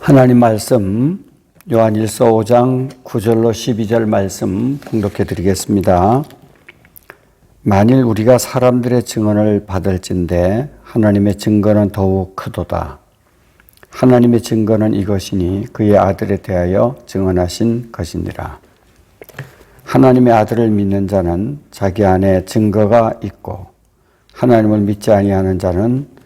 하나님 말씀 요한일서 5장 9절로 12절 말씀 봉독해 드리겠습니다. 만일 우리가 사람들의 증언을 받을진대 하나님의 증거는 더욱 크도다. 하나님의 증거는 이것이니 그의 아들에 대하여 증언하신 것이니라. 하나님의 아들을 믿는 자는 자기 안에 증거가 있고 하나님을 믿지 아니하는 자는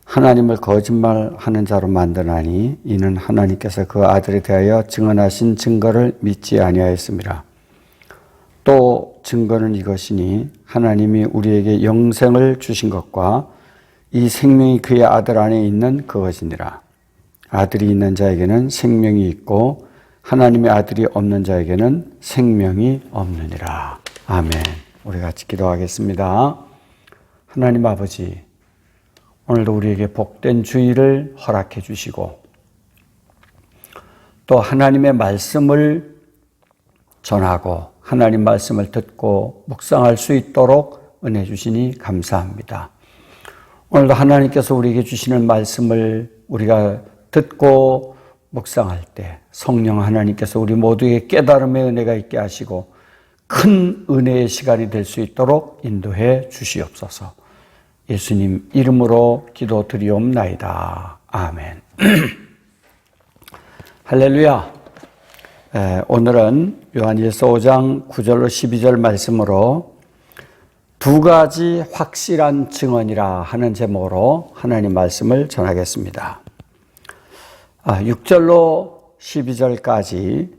하나님을 거짓말하는 자로 만드나니 이는 하나님께서 그 아들에 대하여 증언하신 증거를 믿지 아니하였습니다. 또 증거는 이것이니 하나님이 우리에게 영생을 주신 것과 이 생명이 그의 아들 안에 있는 그것이니라. 아들이 있는 자에게는 생명이 있고 하나님의 아들이 없는 자에게는 생명이 없느니라. 아멘. 우리 같이 기도하겠습니다. 하나님 아버지, 오늘도 우리에게 복된 주일을 허락해 주시고 또 하나님의 말씀을 전하고 하나님 말씀을 듣고 묵상할 수 있도록 은혜 주시니 감사합니다. 오늘도 하나님께서 우리에게 주시는 말씀을 우리가 듣고 묵상할 때 성령 하나님께서 우리 모두에게 깨달음의 은혜가 있게 하시고 큰 은혜의 시간이 될 수 있도록 인도해 주시옵소서. 예수님 이름으로 기도드리옵나이다. 아멘. 할렐루야. 오늘은 요한일서 5장 9절로 12절 말씀으로 두 가지 확실한 증언이라 하는 제목으로 하나님 말씀을 전하겠습니다. 6절로 12절까지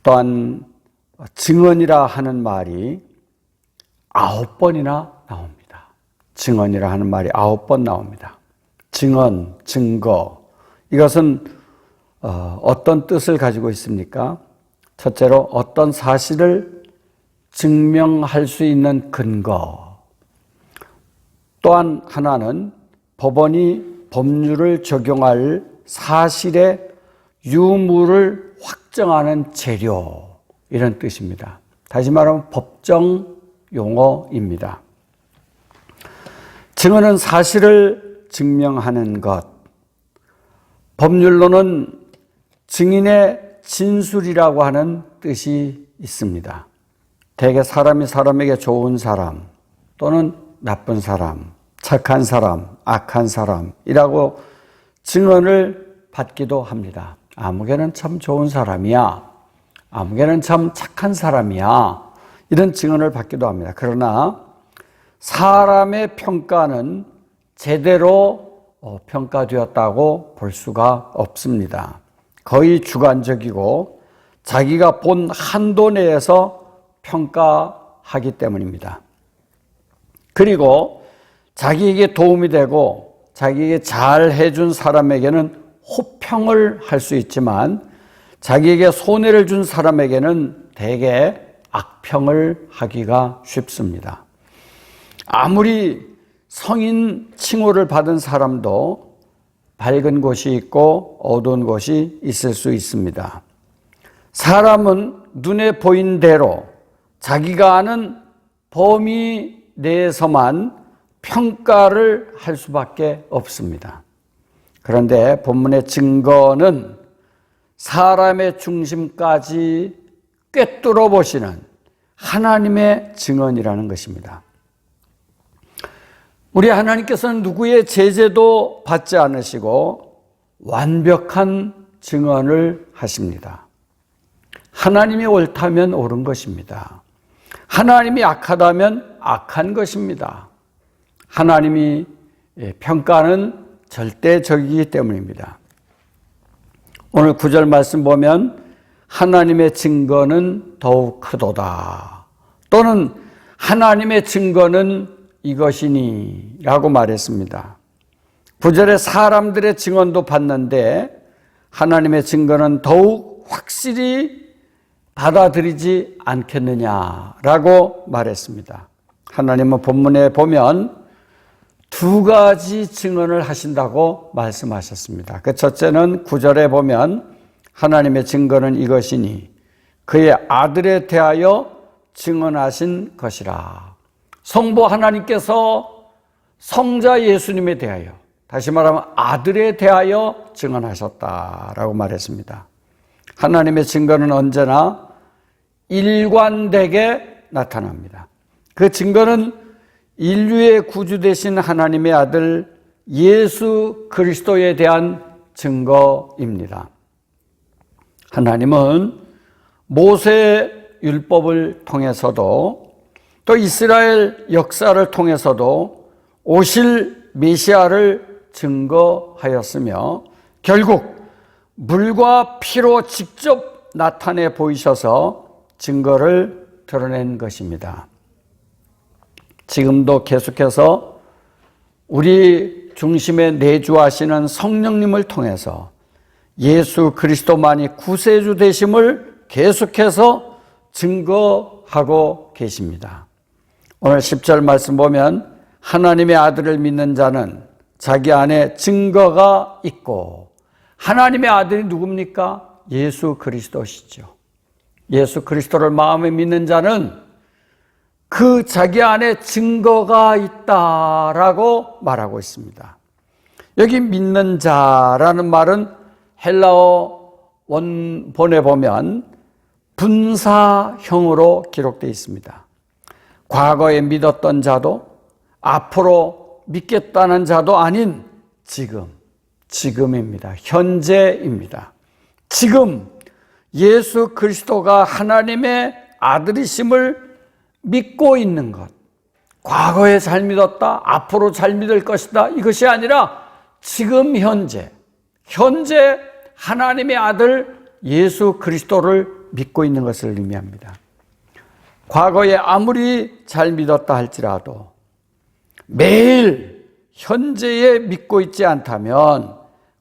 또한 증언이라 하는 말이 9번이나 나옵니다. 증언이라 하는 말이 9번 나옵니다. 증언, 증거. 이것은 어떤 뜻을 가지고 있습니까? 첫째로 어떤 사실을 증명할 수 있는 근거. 또한 하나는 법원이 법률을 적용할 사실의 유무를 확정하는 재료. 이런 뜻입니다. 다시 말하면 법정 용어입니다. 증언은 사실을 증명하는 것. 법률로는 증인의 진술이라고 하는 뜻이 있습니다. 대개 사람이 사람에게 좋은 사람 또는 나쁜 사람, 착한 사람, 악한 사람이라고 증언을 받기도 합니다. 아무개는 참 좋은 사람이야. 아무개는 참 착한 사람이야. 이런 증언을 받기도 합니다. 그러나 사람의 평가는 제대로 평가되었다고 볼 수가 없습니다. 거의 주관적이고 자기가 본 한도 내에서 평가하기 때문입니다. 그리고 자기에게 도움이 되고 자기에게 잘 해준 사람에게는 호평을 할 수 있지만 자기에게 손해를 준 사람에게는 대개 악평을 하기가 쉽습니다. 아무리 성인 칭호를 받은 사람도 밝은 곳이 있고 어두운 곳이 있을 수 있습니다. 사람은 눈에 보인 대로 자기가 아는 범위 내에서만 평가를 할 수밖에 없습니다. 그런데 본문의 증거는 사람의 중심까지 꿰뚫어 보시는 하나님의 증언이라는 것입니다. 우리 하나님께서는 누구의 제재도 받지 않으시고 완벽한 증언을 하십니다. 하나님이 옳다면 옳은 것입니다. 하나님이 악하다면 악한 것입니다. 하나님이 평가는 절대적이기 때문입니다. 오늘 9절 말씀 보면 하나님의 증거는 더욱 크도다. 또는 하나님의 증거는 이것이니 라고 말했습니다. 9절에 사람들의 증언도 받는데 하나님의 증거는 더욱 확실히 받아들이지 않겠느냐라고 말했습니다. 하나님은 본문에 보면 두 가지 증언을 하신다고 말씀하셨습니다. 그 첫째는 9절에 보면 하나님의 증거는 이것이니 그의 아들에 대하여 증언하신 것이라. 성부 하나님께서 성자 예수님에 대하여 다시 말하면 아들에 대하여 증언하셨다라고 말했습니다. 하나님의 증거는 언제나 일관되게 나타납니다. 그 증거는 인류의 구주 되신 하나님의 아들 예수 그리스도에 대한 증거입니다. 하나님은 모세 율법을 통해서도 또 이스라엘 역사를 통해서도 오실 메시아를 증거하였으며 결국 물과 피로 직접 나타내 보이셔서 증거를 드러낸 것입니다. 지금도 계속해서 우리 중심에 내주하시는 성령님을 통해서 예수 그리스도만이 구세주 되심을 계속해서 증거하고 계십니다. 오늘 10절 말씀 보면 하나님의 아들을 믿는 자는 자기 안에 증거가 있고, 하나님의 아들이 누굽니까? 예수 그리스도시죠. 예수 그리스도를 마음에 믿는 자는 그 자기 안에 증거가 있다라고 말하고 있습니다. 여기 믿는 자라는 말은 헬라어 원본에 보면 분사형으로 기록되어 있습니다. 과거에 믿었던 자도 앞으로 믿겠다는 자도 아닌 지금입니다. 현재입니다. 지금 예수 그리스도가 하나님의 아들이심을 믿고 있는 것, 과거에 잘 믿었다, 앞으로 잘 믿을 것이다, 이것이 아니라 지금 현재 하나님의 아들 예수 그리스도를 믿고 있는 것을 의미합니다. 과거에 아무리 잘 믿었다 할지라도 매일 현재에 믿고 있지 않다면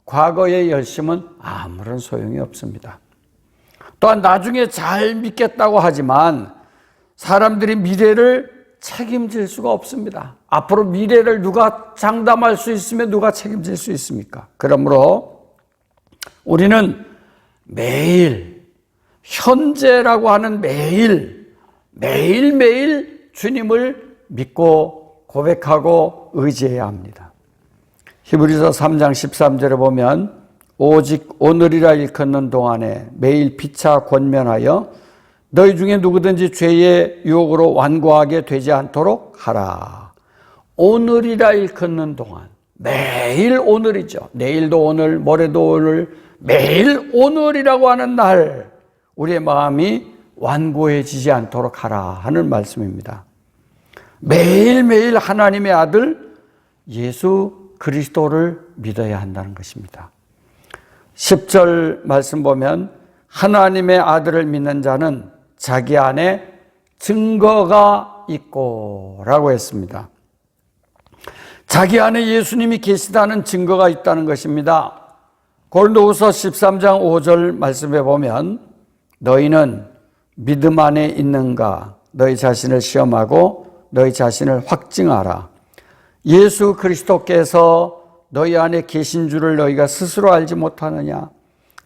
과거의 열심은 아무런 소용이 없습니다. 또한 나중에 잘 믿겠다고 하지만 사람들이 미래를 책임질 수가 없습니다. 앞으로 미래를 누가 장담할 수 있으며 누가 책임질 수 있습니까? 그러므로 우리는 매일 현재라고 하는 매일매일 주님을 믿고 고백하고 의지해야 합니다. 히브리서 3장 13절에 보면 오직 오늘이라 일컫는 동안에 매일 피차 권면하여 너희 중에 누구든지 죄의 유혹으로 완고하게 되지 않도록 하라. 오늘이라 일컫는 동안, 매일 오늘이죠. 내일도 오늘, 모레도 오늘, 매일 오늘이라고 하는 날 우리의 마음이 완고해지지 않도록 하라 하는 말씀입니다. 매일매일 하나님의 아들 예수 그리스도를 믿어야 한다는 것입니다. 10절 말씀 보면 하나님의 아들을 믿는 자는 자기 안에 증거가 있고 라고 했습니다. 자기 안에 예수님이 계시다는 증거가 있다는 것입니다. 고린도후서 13장 5절 말씀에 보면 너희는 믿음 안에 있는가 너희 자신을 시험하고 너희 자신을 확증하라. 예수 그리스도께서 너희 안에 계신 줄을 너희가 스스로 알지 못하느냐?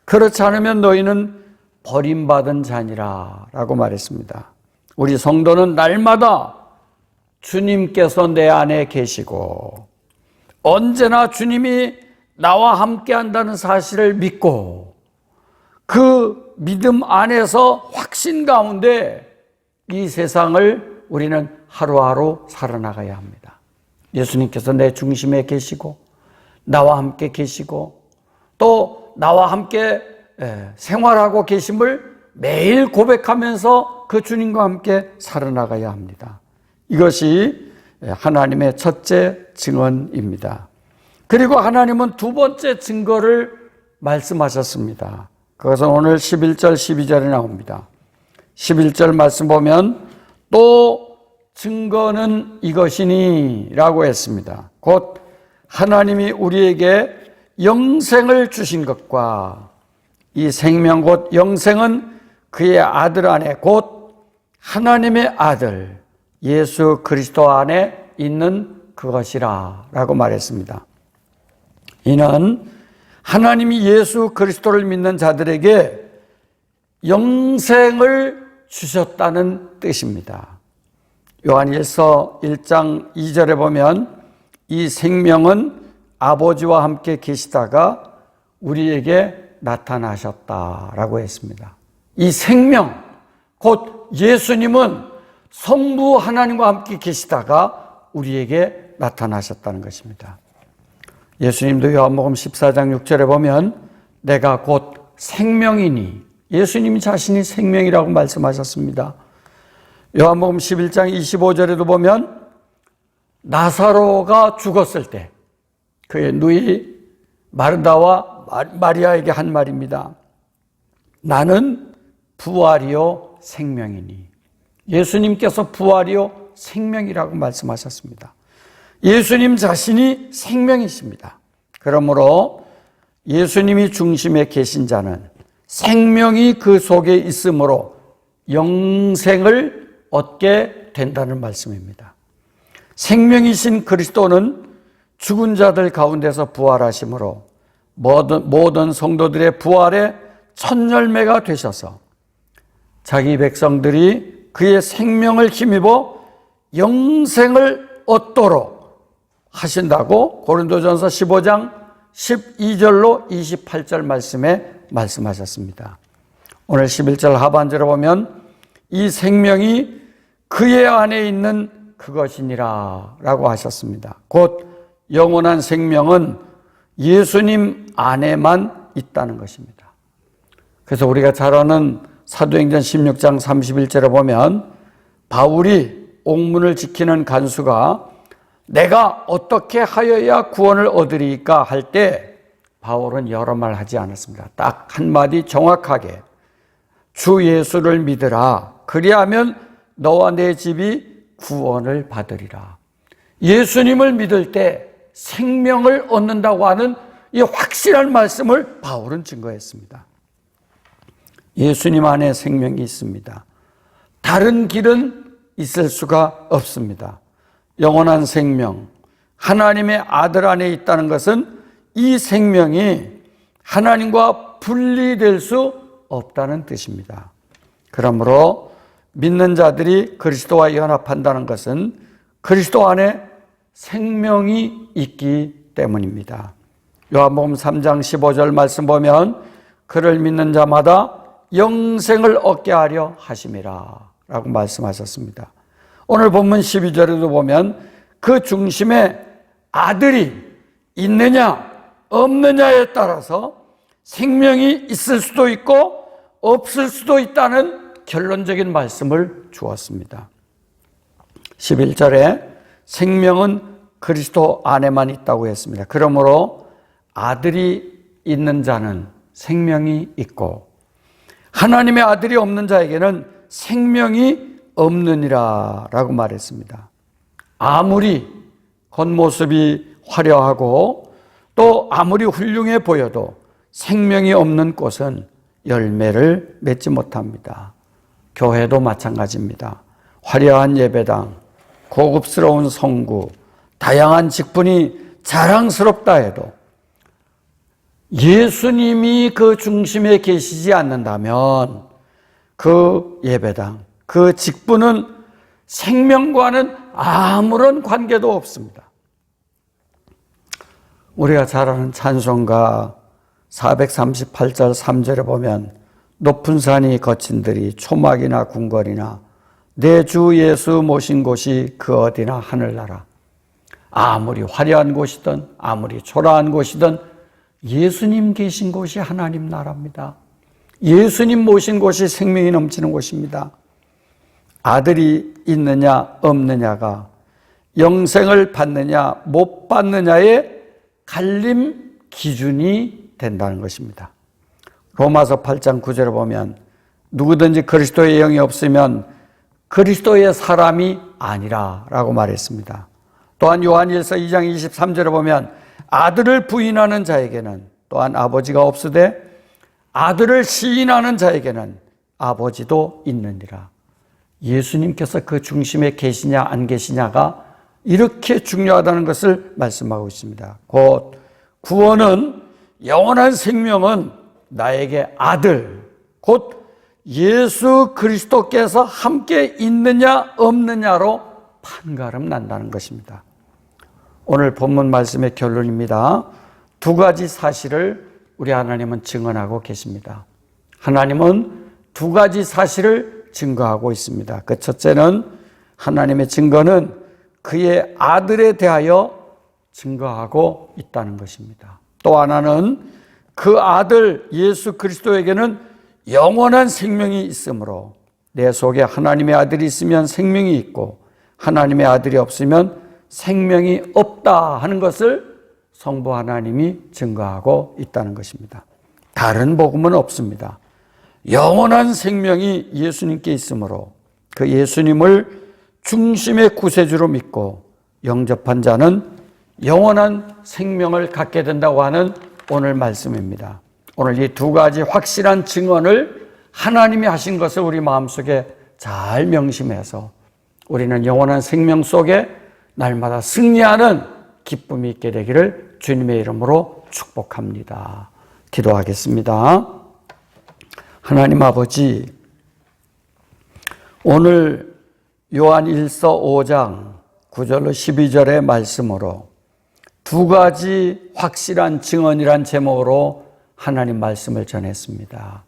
그렇지 않으면 너희는 버림받은 자니라 라고 말했습니다. 우리 성도는 날마다 주님께서 내 안에 계시고 언제나 주님이 나와 함께 한다는 사실을 믿고 그 믿음 안에서 확신 가운데 이 세상을 우리는 하루하루 살아나가야 합니다. 예수님께서 내 중심에 계시고 나와 함께 계시고 또 나와 함께 생활하고 계심을 매일 고백하면서 그 주님과 함께 살아나가야 합니다. 이것이 하나님의 첫째 증언입니다. 그리고 하나님은 두 번째 증거를 말씀하셨습니다. 그것은 오늘 11절 12절에 나옵니다. 11절 말씀 보면 또 증거는 이것이니 라고 했습니다. 곧 하나님이 우리에게 영생을 주신 것과 이 생명 곧 영생은 그의 아들 안에 곧 하나님의 아들 예수 그리스도 안에 있는 그것이라 라고 말했습니다. 이는 하나님이 예수 그리스도를 믿는 자들에게 영생을 주셨다는 뜻입니다. 요한일서 1장 2절에 보면 이 생명은 아버지와 함께 계시다가 우리에게 나타나셨다라고 했습니다. 이 생명, 곧 예수님은 성부 하나님과 함께 계시다가 우리에게 나타나셨다는 것입니다. 예수님도 요한복음 14장 6절에 보면 내가 곧 생명이니, 예수님 자신이 생명이라고 말씀하셨습니다. 요한복음 11장 25절에도 보면 나사로가 죽었을 때 그의 누이 마르다와 마리아에게 한 말입니다. 나는 부활이요 생명이니. 예수님께서 부활이요 생명이라고 말씀하셨습니다. 예수님 자신이 생명이십니다. 그러므로 예수님이 중심에 계신 자는 생명이 그 속에 있으므로 영생을 얻게 된다는 말씀입니다. 생명이신 그리스도는 죽은 자들 가운데서 부활하심으로 모든 성도들의 부활의 첫 열매가 되셔서 자기 백성들이 그의 생명을 힘입어 영생을 얻도록 하신다고 고린도전서 15장 12절로 28절 말씀에 말씀하셨습니다. 오늘 11절 하반절에 보면 이 생명이 그의 안에 있는 그것이니라 라고 하셨습니다. 곧 영원한 생명은 예수님 안에만 있다는 것입니다. 그래서 우리가 잘 아는 사도행전 16장 31절에 보면 바울이 옥문을 지키는 간수가 내가 어떻게 하여야 구원을 얻으리까 할 때 바울은 여러 말 하지 않았습니다. 딱 한마디 정확하게 주 예수를 믿으라. 그리하면 너와 내 집이 구원을 받으리라. 예수님을 믿을 때 생명을 얻는다고 하는 이 확실한 말씀을 바울은 증거했습니다. 예수님 안에 생명이 있습니다. 다른 길은 있을 수가 없습니다. 영원한 생명, 하나님의 아들 안에 있다는 것은 이 생명이 하나님과 분리될 수 없다는 뜻입니다. 그러므로 믿는 자들이 그리스도와 연합한다는 것은 그리스도 안에 생명이 있기 때문입니다. 요한복음 3장 15절 말씀 보면 그를 믿는 자마다 영생을 얻게 하려 하심이라 라고 말씀하셨습니다. 오늘 본문 12절에도 보면 그 중심에 아들이 있느냐 없느냐에 따라서 생명이 있을 수도 있고 없을 수도 있다는 결론적인 말씀을 주었습니다. 11절에 생명은 그리스도 안에만 있다고 했습니다. 그러므로 아들이 있는 자는 생명이 있고 하나님의 아들이 없는 자에게는 생명이 없느니라 라고 말했습니다. 아무리 겉모습이 화려하고 또 아무리 훌륭해 보여도 생명이 없는 꽃은 열매를 맺지 못합니다. 교회도 마찬가지입니다. 화려한 예배당, 고급스러운 성구, 다양한 직분이 자랑스럽다 해도 예수님이 그 중심에 계시지 않는다면 그 예배당, 그 직분은 생명과는 아무런 관계도 없습니다. 우리가 잘 아는 찬송가 438절 3절에 보면 높은 산이 거친들이 초막이나 궁궐이나 내 주 예수 모신 곳이 그 어디나 하늘나라. 아무리 화려한 곳이든 아무리 초라한 곳이든 예수님 계신 곳이 하나님 나라입니다. 예수님 모신 곳이 생명이 넘치는 곳입니다. 아들이 있느냐 없느냐가 영생을 받느냐 못 받느냐의 갈림 기준이 된다는 것입니다. 로마서 8장 9절에 보면 누구든지 그리스도의 영이 없으면 그리스도의 사람이 아니라 라고 말했습니다. 또한 요한일서 2장 23절에 보면 아들을 부인하는 자에게는 또한 아버지가 없으되 아들을 시인하는 자에게는 아버지도 있느니라. 예수님께서 그 중심에 계시냐 안 계시냐가 이렇게 중요하다는 것을 말씀하고 있습니다. 곧 구원은 영원한 생명은 나에게 아들 곧 예수 그리스도께서 함께 있느냐 없느냐로 판가름 난다는 것입니다. 오늘 본문 말씀의 결론입니다. 두 가지 사실을 우리 하나님은 증언하고 계십니다. 하나님은 두 가지 사실을 증거하고 있습니다. 그 첫째는 하나님의 증거는 그의 아들에 대하여 증거하고 있다는 것입니다. 또 하나는 그 아들 예수 그리스도에게는 영원한 생명이 있으므로 내 속에 하나님의 아들이 있으면 생명이 있고 하나님의 아들이 없으면 생명이 없다 하는 것을 성부 하나님이 증거하고 있다는 것입니다. 다른 복음은 없습니다. 영원한 생명이 예수님께 있으므로 그 예수님을 중심의 구세주로 믿고 영접한 자는 영원한 생명을 갖게 된다고 하는 오늘 말씀입니다. 오늘 이 두 가지 확실한 증언을 하나님이 하신 것을 우리 마음속에 잘 명심해서 우리는 영원한 생명 속에 날마다 승리하는 기쁨이 있게 되기를 주님의 이름으로 축복합니다. 기도하겠습니다. 하나님 아버지, 오늘 요한 1서 5장 9절로 12절의 말씀으로 두 가지 확실한 증언이란 제목으로 하나님 말씀을 전했습니다.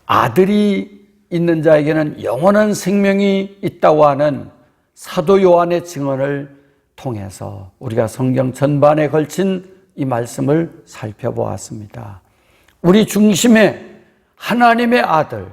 아들이 있는 자에게는 영원한 생명이 있다고 하는 사도 요한의 증언을 통해서 우리가 성경 전반에 걸친 이 말씀을 살펴보았습니다. 우리 중심에 하나님의 아들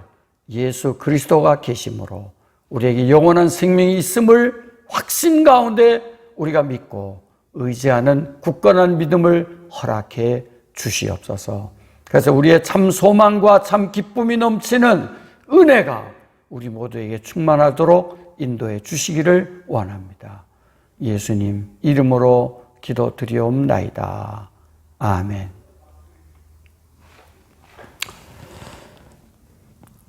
예수 그리스도가 계심으로 우리에게 영원한 생명이 있음을 확신 가운데 우리가 믿고 의지하는 굳건한 믿음을 허락해 주시옵소서. 그래서 우리의 참 소망과 참 기쁨이 넘치는 은혜가 우리 모두에게 충만하도록 인도해 주시기를 원합니다. 예수님 이름으로 기도드리옵나이다. 아멘.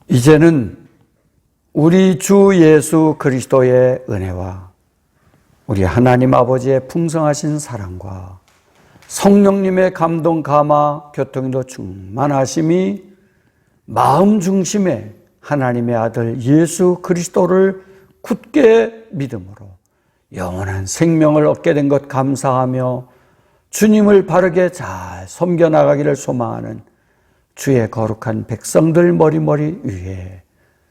이제는 우리 주 예수 그리스도의 은혜와 우리 하나님 아버지의 풍성하신 사랑과 성령님의 감동, 감화, 교통인도 충만하심이 마음 중심에 하나님의 아들 예수 그리스도를 굳게 믿음으로 영원한 생명을 얻게 된 것 감사하며 주님을 바르게 잘 섬겨나가기를 소망하는 주의 거룩한 백성들 머리머리 위에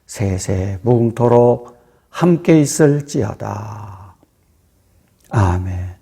세세 무궁토록 함께 있을지어다. 아멘.